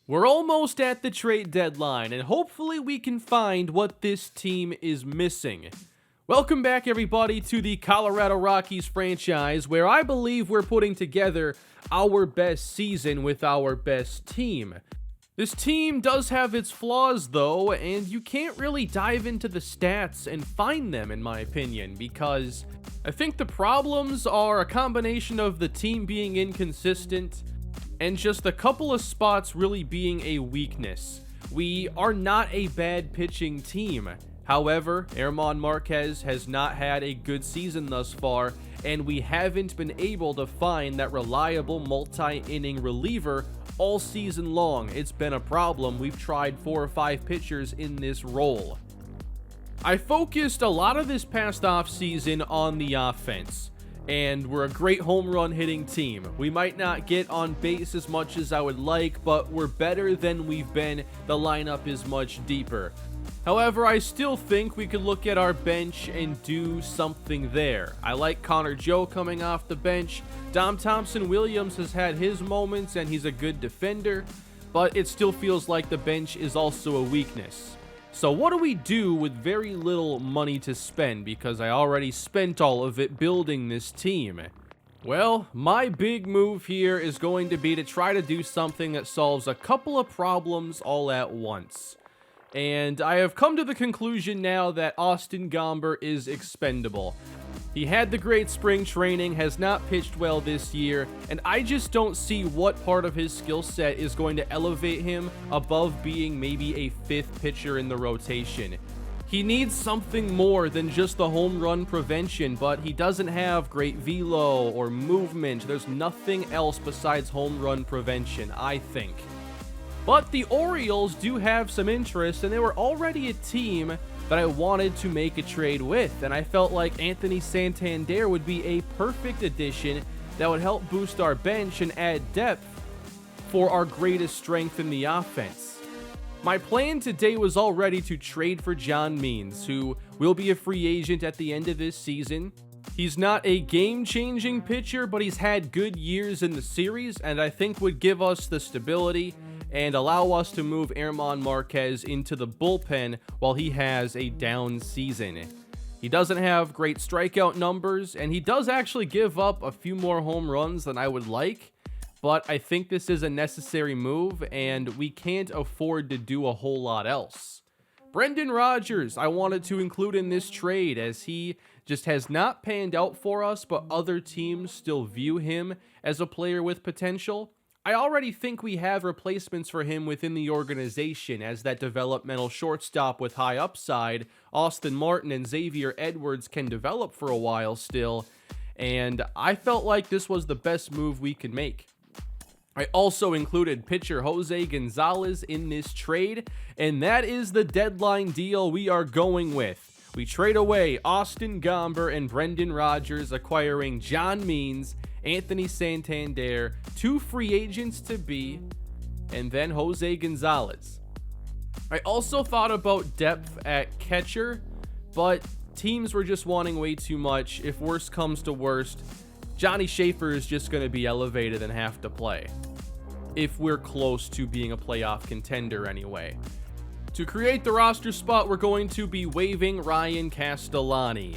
We're almost at the trade deadline, and hopefully we can find what this team is missing. Welcome back, everybody, to the Colorado Rockies franchise, where I believe we're putting together our best season with our best team. This team does have its flaws, though, and you can't really dive into the stats and find them, in my opinion, because I think the problems are a combination of the team being inconsistent and just a couple of spots really being a weakness. We are not a bad pitching team. However, German Marquez has not had a good season thus far, and we haven't been able to find that reliable multi-inning reliever all season long. It's been a problem. We've tried 4 or 5 pitchers in this role. I focused a lot of this past offseason on the offense, and we're a great home run hitting team. We might not get on base as much as I would like, but we're better than we've been. The lineup is much deeper. However, I still think we could look at our bench and do something there. I like Connor Joe coming off the bench. Dom Thompson-Williams has had his moments and he's a good defender, but it still feels like the bench is also a weakness. So what do we do with very little money to spend, because I already spent all of it building this team? Well, my big move here is going to be to try to do something that solves a couple of problems all at once. And I have come to the conclusion now that Austin Gomber is expendable. He had the great spring training, has not pitched well this year, and I just don't see what part of his skill set is going to elevate him above being maybe a 5th pitcher in the rotation. He needs something more than just the home run prevention, but he doesn't have great velo or movement. There's nothing else besides home run prevention, I think. But the Orioles do have some interest, and they were already a team that I wanted to make a trade with, and I felt like Anthony Santander would be a perfect addition that would help boost our bench and add depth for our greatest strength in the offense. My plan today was already to trade for John Means, who will be a free agent at the end of this season. He's not a game-changing pitcher, but he's had good years in the series, and I think would give us the stability and allow us to move German Marquez into the bullpen while he has a down season. He doesn't have great strikeout numbers, and he does actually give up a few more home runs than I would like, but I think this is a necessary move, and we can't afford to do a whole lot else. Brendan Rodgers, I wanted to include in this trade, as he just has not panned out for us, but other teams still view him as a player with potential. I already think we have replacements for him within the organization as that developmental shortstop with high upside. Austin Martin and Xavier Edwards can develop for a while still, and I felt like this was the best move we could make. I also included pitcher Jose Gonzalez in this trade, and that is the deadline deal we are going with. We trade away Austin Gomber and Brendan Rodgers, acquiring John Means, Anthony Santander, 2 free agents to be, and then Jose Gonzalez. I also thought about depth at catcher, but teams were just wanting way too much. If worst comes to worst, Johnny Schaefer is just going to be elevated and have to play, if we're close to being a playoff contender anyway. To create the roster spot, we're going to be waiving Ryan Castellani.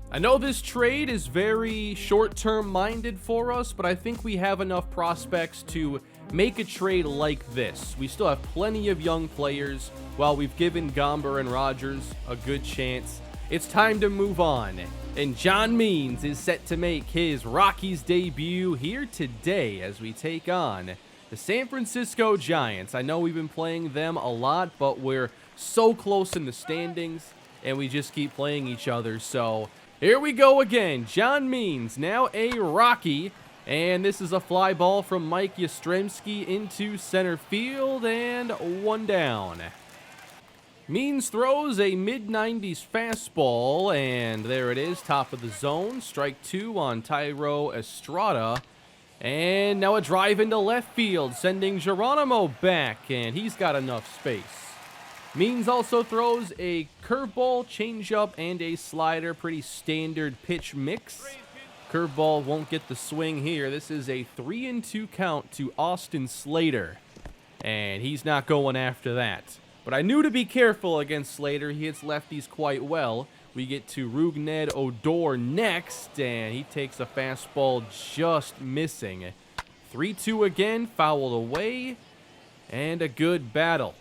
I know this trade is very short-term minded for us, but I think we have enough prospects to make a trade like this. We still have plenty of young players, while we've given Gomber and Rodgers a good chance. It's time to move on, and John Means is set to make his Rockies debut here today as we take on the San Francisco Giants. I know we've been playing them a lot, but we're so close in the standings, and we just keep playing each other, so here we go again. John Means, now a Rocky, and this is a fly ball from Mike Yastrzemski into center field, and 1 down. Means throws a mid-90s fastball, and there it is, top of the zone. Strike 2 on Tyro Estrada, and now a drive into left field, sending Geronimo back, and he's got enough space. Means also throws a curveball, changeup, and a slider. Pretty standard pitch mix. Curveball won't get the swing here. This is a 3-2 count to Austin Slater. And he's not going after that. But I knew to be careful against Slater. He hits lefties quite well. We get to Rougned Odor next, and he takes a fastball just missing. 3-2 again, fouled away, and a good battle.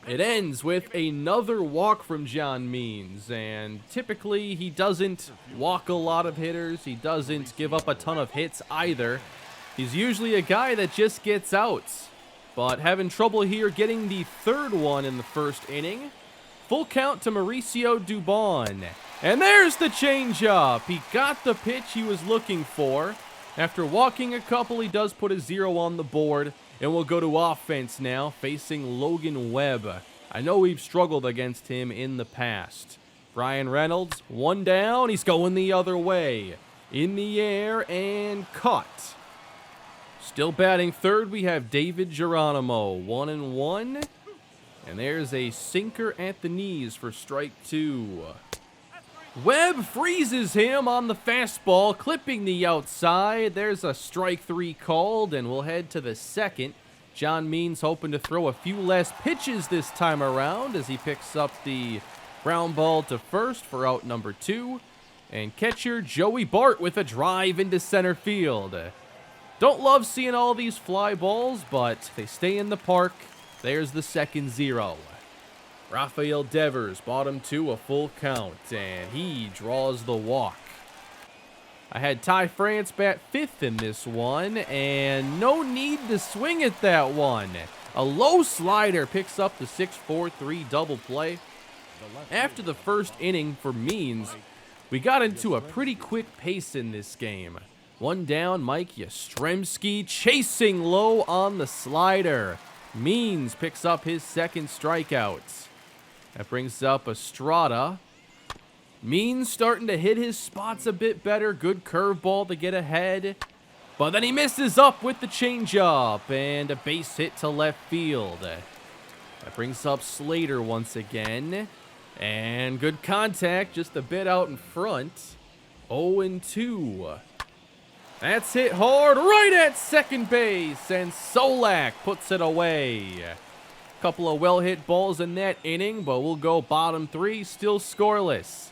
It ends with another walk from John Means, and typically he doesn't walk a lot of hitters. He doesn't give up a ton of hits either. He's usually a guy that just gets outs, but having trouble here getting the third one in the first inning. Full count to Mauricio Dubon, and there's the changeup. He got the pitch he was looking for. After walking a couple, he does put a 0 on the board, and we'll go to offense now, facing Logan Webb. I know we've struggled against him in the past. Brian Reynolds, one down, he's going the other way. In the air, and caught. Still batting third, we have David Geronimo, 1-1. And there's a sinker at the knees for strike 2. Webb freezes him on the fastball, clipping the outside. There's a strike 3 called, and we'll head to the second. John Means hoping to throw a few less pitches this time around as he picks up the ground ball to first for out number 2. And catcher Joey Bart with a drive into center field. Don't love seeing all these fly balls, but they stay in the park. There's the second 0. Rafael Devers, bottom 2, a full count, and he draws the walk. I had Ty France bat 5th in this one, and no need to swing at that one. A low slider picks up the 6-4-3 double play. After the first inning for Means, we got into a pretty quick pace in this game. One down, Mike Yastrzemski chasing low on the slider. Means picks up his second strikeout. That brings up Estrada. Means starting to hit his spots a bit better. Good curveball to get ahead. But then he misses up with the changeup. And a base hit to left field. That brings up Slater once again. And good contact, just a bit out in front. 0-2. That's hit hard right at second base, and Solak puts it away. Couple of well-hit balls in that inning, but we'll go bottom 3, still scoreless.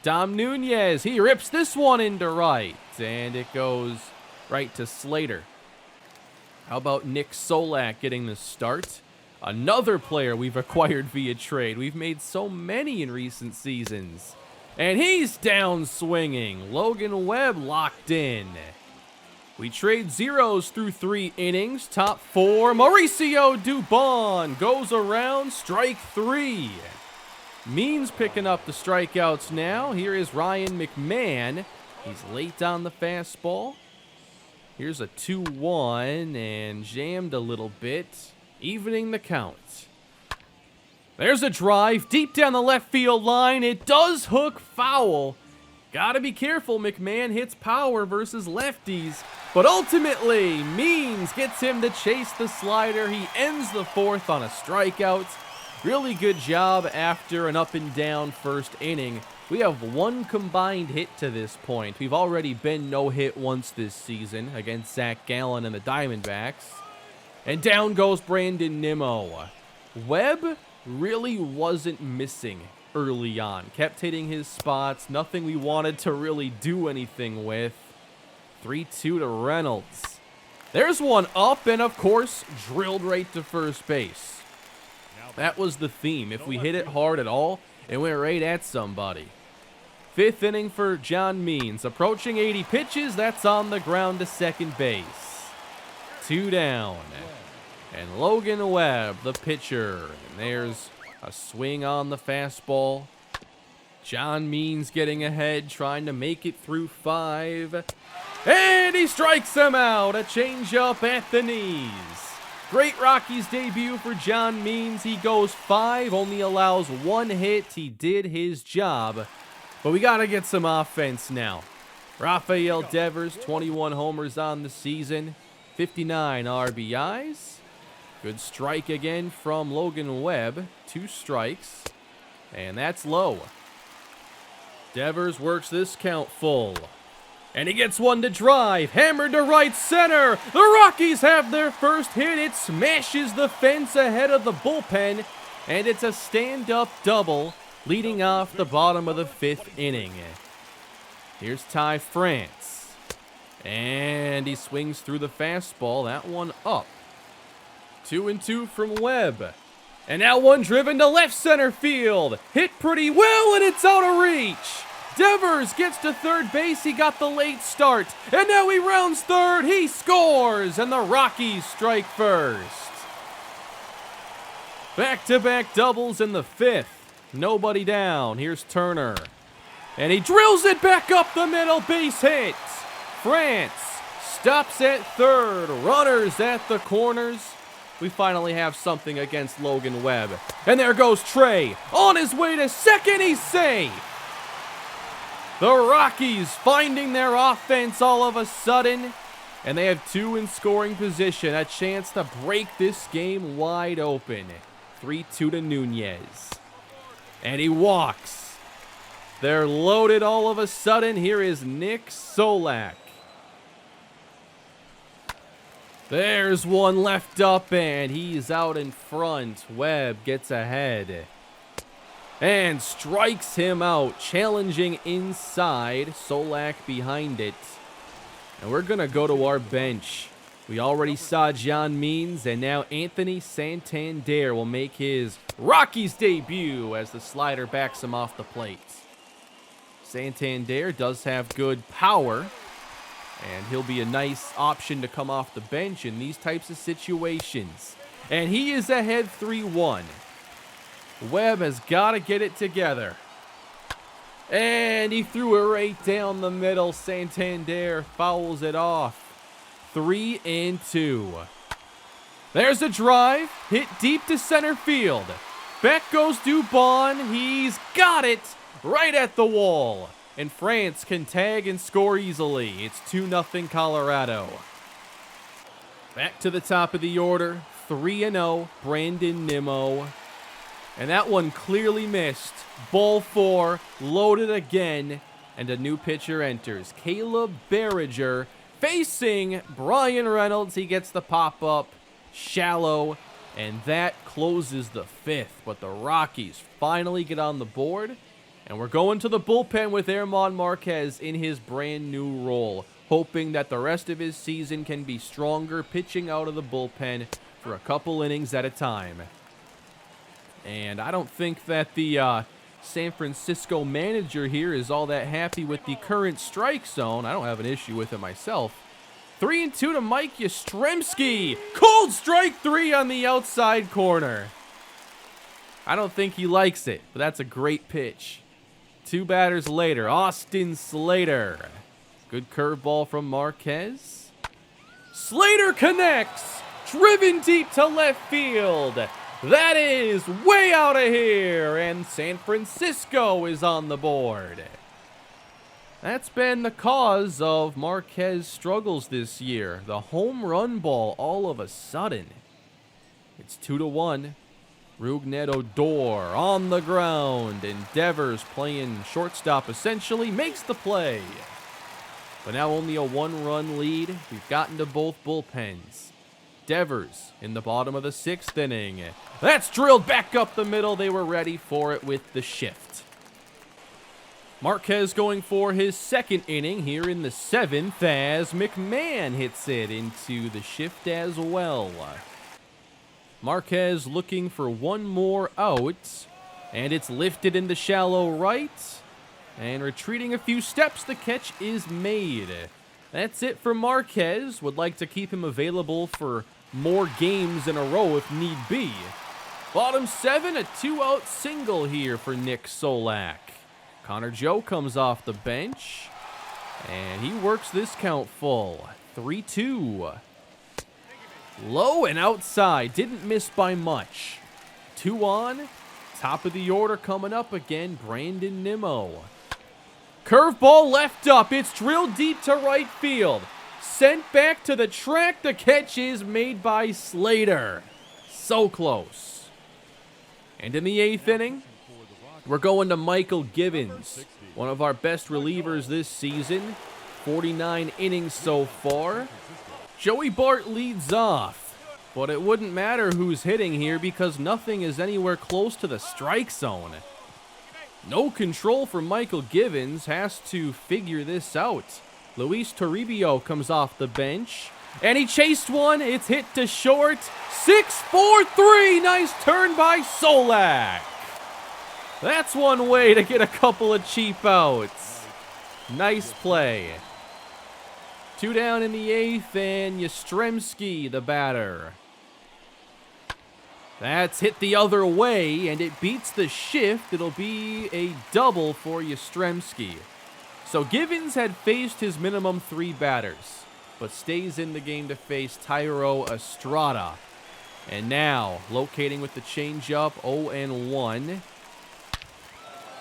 Dom Nunez, he rips this one into right, and it goes right to Slater. How about Nick Solak getting the start? Another player we've acquired via trade. We've made so many in recent seasons. And he's down swinging. Logan Webb locked in. We trade 0s through 3 innings. Top 4, Mauricio Dubon goes around, strike 3. Means picking up the strikeouts now. Here is Ryan McMahon. He's late on the fastball. Here's a 2-1 and jammed a little bit, evening the count. There's a drive deep down the left field line. It does hook foul. Gotta be careful, McMahon hits power versus lefties. But ultimately, Means gets him to chase the slider. He ends the 4th on a strikeout. Really good job after an up and down first inning. We have 1 combined hit to this point. We've already been no hit once this season against Zach Gallen and the Diamondbacks. And down goes Brandon Nimmo. Webb really wasn't missing early on. Kept hitting his spots. Nothing we wanted to really do anything with. 3-2 to Reynolds. There's one up and, of course, drilled right to first base. That was the theme. If we hit it hard at all, it went right at somebody. 5th inning for John Means. Approaching 80 pitches. That's on the ground to second base. 2 down. And Logan Webb, the pitcher. And there's a swing on the fastball. John Means getting ahead, trying to make it through 5. And he strikes him out. A changeup at the knees. Great Rockies debut for John Means. He goes 5, only allows 1 hit. He did his job. But we got to get some offense now. Rafael Devers, 21 homers on the season, 59 RBIs. Good strike again from Logan Webb. 2 strikes. And that's low. Devers works this count full. And he gets one to drive, hammered to right center. The Rockies have their first hit. It smashes the fence ahead of the bullpen, and it's a stand-up double leading off the bottom of the 5th inning. Here's Ty France, and he swings through the fastball. That one up. 2-2 from Webb. And now one driven to left center field. Hit pretty well, and it's out of reach. Devers gets to third base. He got the late start. And now he rounds third. He scores, and the Rockies strike first. Back-to-back doubles in the 5th. Nobody down. Here's Turner. And he drills it back up the middle. Base hit. France stops at third. Runners at the corners. We finally have something against Logan Webb. And there goes Trey. On his way to second, he's safe. The Rockies finding their offense all of a sudden. And they have 2 in scoring position. A chance to break this game wide open. 3-2 to Nunez. And he walks. They're loaded all of a sudden. Here is Nick Solak. There's one left up, and he's out in front. Webb gets ahead and strikes him out, challenging inside. Solak behind it. And we're going to go to our bench. We already saw John Means, and now Anthony Santander will make his Rockies debut as the slider backs him off the plate. Santander does have good power, and he'll be a nice option to come off the bench in these types of situations. And he is ahead 3-1. Webb has got to get it together. And he threw it right down the middle. Santander fouls it off. 3-2. There's a drive. Hit deep to center field. Back goes Dubon. He's got it right at the wall. And France can tag and score easily. It's 2-0 Colorado. Back to the top of the order. 3-0, Brandon Nimmo. And that one clearly missed. Ball 4, loaded again. And a new pitcher enters. Caleb Berriger facing Brian Reynolds. He gets the pop-up. Shallow. And that closes the 5th. But the Rockies finally get on the board. And we're going to the bullpen with German Marquez in his brand new role, hoping that the rest of his season can be stronger, pitching out of the bullpen for a couple innings at a time. And I don't think that the San Francisco manager here is all that happy with the current strike zone. I don't have an issue with it myself. 3-2 to Mike Yastrzemski. Cold strike 3 on the outside corner. I don't think he likes it, but that's a great pitch. 2 batters later, Austin Slater. Good curveball from Marquez. Slater connects. Driven deep to left field. That is way out of here. And San Francisco is on the board. That's been the cause of Marquez's struggles this year. The home run ball all of a sudden. It's 2-1. Rougned Odor on the ground, and Devers playing shortstop essentially makes the play. But now only a 1-run lead. We've gotten to both bullpens. Devers in the bottom of the 6th inning. That's drilled back up the middle. They were ready for it with the shift. Marquez going for his 2nd inning here in the 7th as Mcmahon hits it into the shift as well. Marquez looking for one more out, and it's lifted into shallow right, and retreating a few steps, the catch is made. That's it for Marquez. Would like to keep him available for more games in a row if need be. Bottom 7, a 2-out single here for Nick Solak. Connor Joe comes off the bench, and he works this count full. 3-2. Low and outside. Didn't miss by much. 2 on. Top of the order coming up again. Brandon Nimmo. Curveball left up. It's drilled deep to right field. Sent back to the track. The catch is made by Slater. So close. And in the 8th inning, we're going to Michael Gibbons, one of our best relievers this season. 49 innings so far. Joey Bart leads off, but it wouldn't matter who's hitting here because nothing is anywhere close to the strike zone. No control from Michael Gibbons, has to figure this out. Luis Toribio comes off the bench, and he chased one. It's hit to short. 6-4-3. Nice turn by Solak. That's one way to get a couple of cheap outs. Nice play. 2 down in the 8th, and Yastrzemski, the batter. That's hit the other way, and it beats the shift. It'll be a double for Yastrzemski. So Gibbons had faced his minimum 3 batters, but stays in the game to face Thairo Estrada. And now, locating with the changeup, 0-1.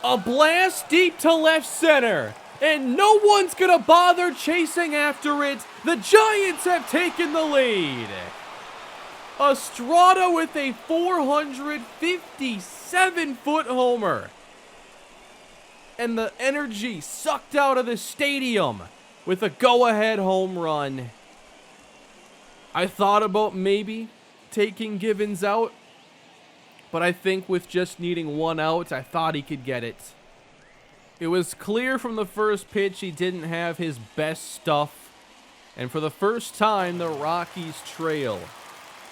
A blast deep to left center, and no one's gonna bother chasing after it. The Giants have taken the lead. Estrada with a 457-foot homer. And the energy sucked out of the stadium with a go-ahead home run. I thought about maybe taking Gibbons out, but I think with just needing 1 out, I thought he could get it. It was clear from the first pitch he didn't have his best stuff, and for the first time, the Rockies trail.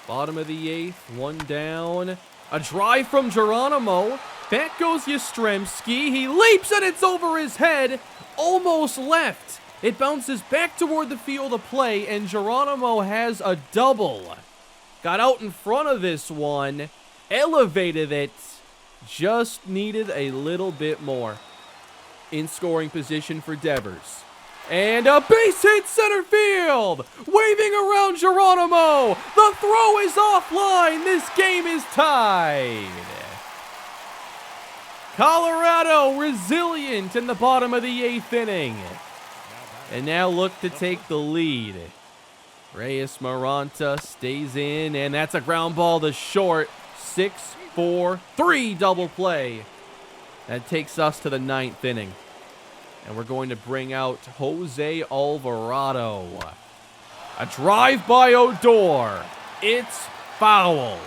Bottom of the 8th, 1 down. A drive from Geronimo. Back goes Yastrzemski. He leaps and it's over his head. Almost left. It bounces back toward the field of play, and Geronimo has a double. Got out in front of this one. Elevated it. Just needed a little bit more. In scoring position for Devers. And a base hit center field! Waving around Geronimo! The throw is offline! This game is tied! Colorado resilient in the bottom of the 8th inning. And now look to take the lead. Reyes Maranta stays in, and that's a ground ball to short. 6-4-3 double play. That takes us to the 9th inning. And we're going to bring out Jose Alvarado. A drive by Odor. It's foul.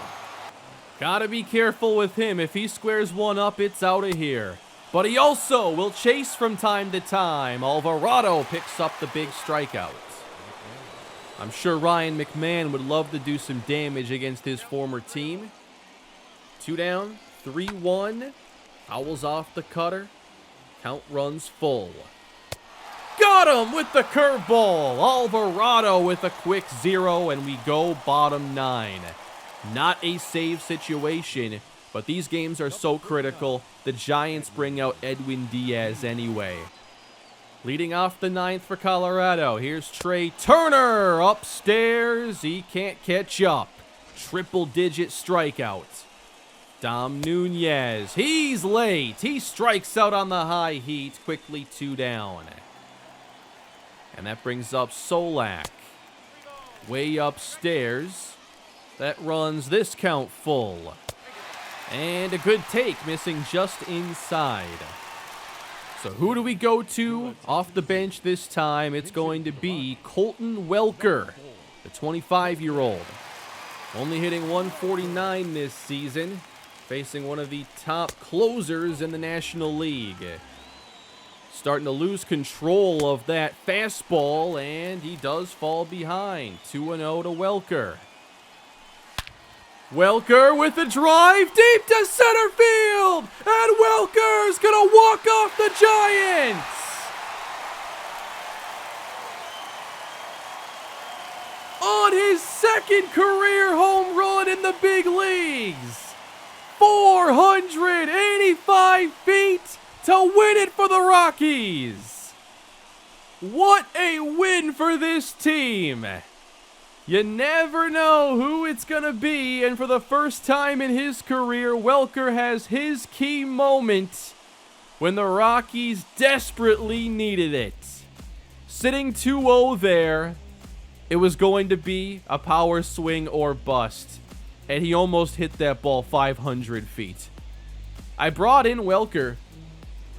Gotta be careful with him. If he squares one up, it's out of here. But he also will chase from time to time. Alvarado picks up the big strikeout. I'm sure Ryan McMahon would love to do some damage against his former team. 2 down, 3-1. Fouls off the cutter. Count runs full. Got him with the curveball. Alvarado with a quick 0, and we go bottom 9. Not a save situation, but these games are so critical. The Giants bring out Edwin Diaz anyway. Leading off the 9th for Colorado, here's Trey Turner upstairs. He can't catch up. Triple-digit strikeout. Dom Nunez, he's late. He strikes out on the high heat, quickly 2 down. And that brings up Solak. Way upstairs. That runs this count full. And a good take, missing just inside. So who do we go to off the bench this time? It's going to be Colton Welker, the 25-year-old. Only hitting 149 this season. Facing one of the top closers in the National League. Starting to lose control of that fastball, and he does fall behind. 2-0 to Welker. Welker with a drive deep to center field, and Welker's gonna walk off the Giants. On his 2nd career home run in the big leagues. 485 feet to win it for the Rockies. What a win for this team. You never know who it's going to be, and for the first time in his career, Welker has his key moment when the Rockies desperately needed it. Sitting 2-0 there, it was going to be a power swing or bust. And he almost hit that ball 500 feet. I brought in Welker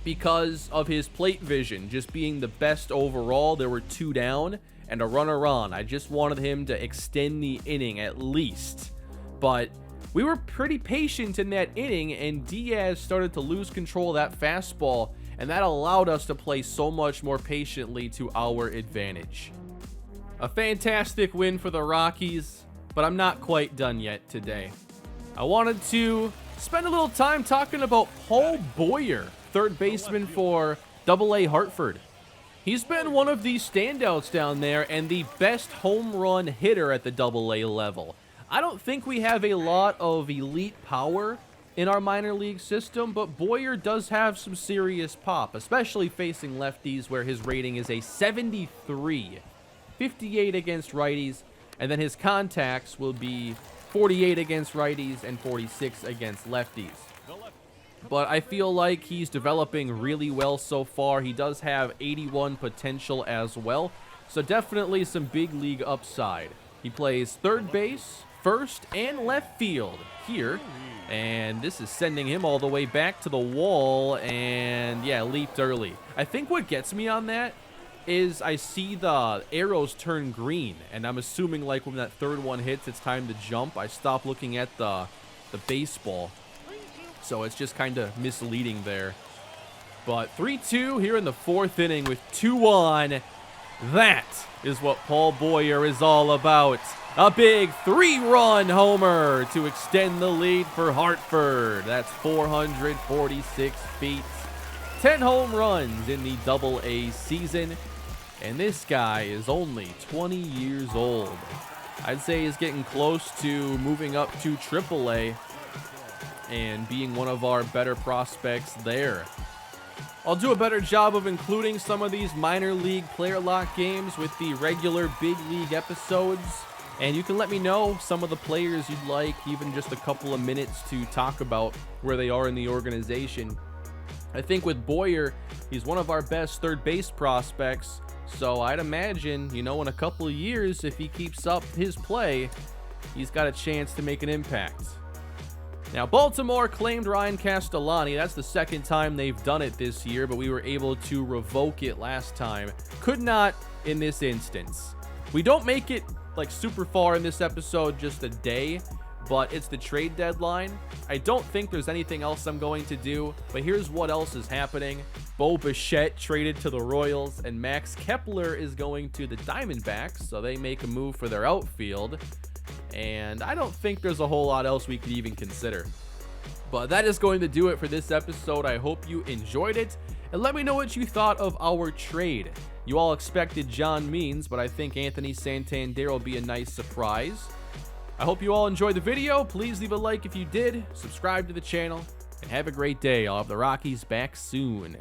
because of his plate vision just being the best overall. There were 2 down and a runner on. I just wanted him to extend the inning at least. But we were pretty patient in that inning, and Diaz started to lose control of that fastball, and that allowed us to play so much more patiently to our advantage. A fantastic win for the Rockies, but I'm not quite done yet today. I wanted to spend a little time talking about Paul Boyer, third baseman for AA Hartford. He's been one of the standouts down there and the best home run hitter at the AA level. I don't think we have a lot of elite power in our minor league system, but Boyer does have some serious pop, especially facing lefties where his rating is a 73, 58 against righties, and then his contacts will be 48 against righties and 46 against lefties. But I feel like he's developing really well so far. He does have 81 potential as well, so definitely some big league upside. He plays third base, first, and left field here, and this is sending him all the way back to the wall, and yeah, leaped early. I think what gets me on that is I see the arrows turn green, and I'm assuming like when that third one hits, it's time to jump. I stop looking at the baseball, so it's just kind of misleading there. But 3-2 here in the 4th inning with 2 on. That is what Paul Boyer is all about. A big 3-run homer to extend the lead for Hartford. That's 446 feet. 10 home runs in the AA season. And this guy is only 20 years old. I'd say he's getting close to moving up to AAA and being one of our better prospects there. I'll do a better job of including some of these minor league player lock games with the regular big league episodes. And you can let me know some of the players you'd like, even just a couple of minutes to talk about where they are in the organization. I think with Boyer, he's one of our best third base prospects. So I'd imagine, in a couple of years, if he keeps up his play, he's got a chance to make an impact. Now, Baltimore claimed Ryan Castellani. That's the 2nd time they've done it this year, but we were able to revoke it last time. Could not in this instance. We don't make it super far in this episode, just a day, but it's the trade deadline. I don't think there's anything else I'm going to do, but here's what else is happening. Bo Bichette traded to the Royals, and Max Kepler is going to the Diamondbacks, so they make a move for their outfield. And I don't think there's a whole lot else we could even consider. But that is going to do it for this episode. I hope you enjoyed it, and let me know what you thought of our trade. You all expected John Means, but I think Anthony Santander will be a nice surprise. I hope you all enjoyed the video. Please leave a like if you did, subscribe to the channel, and have a great day. I'll have the Rockies back soon.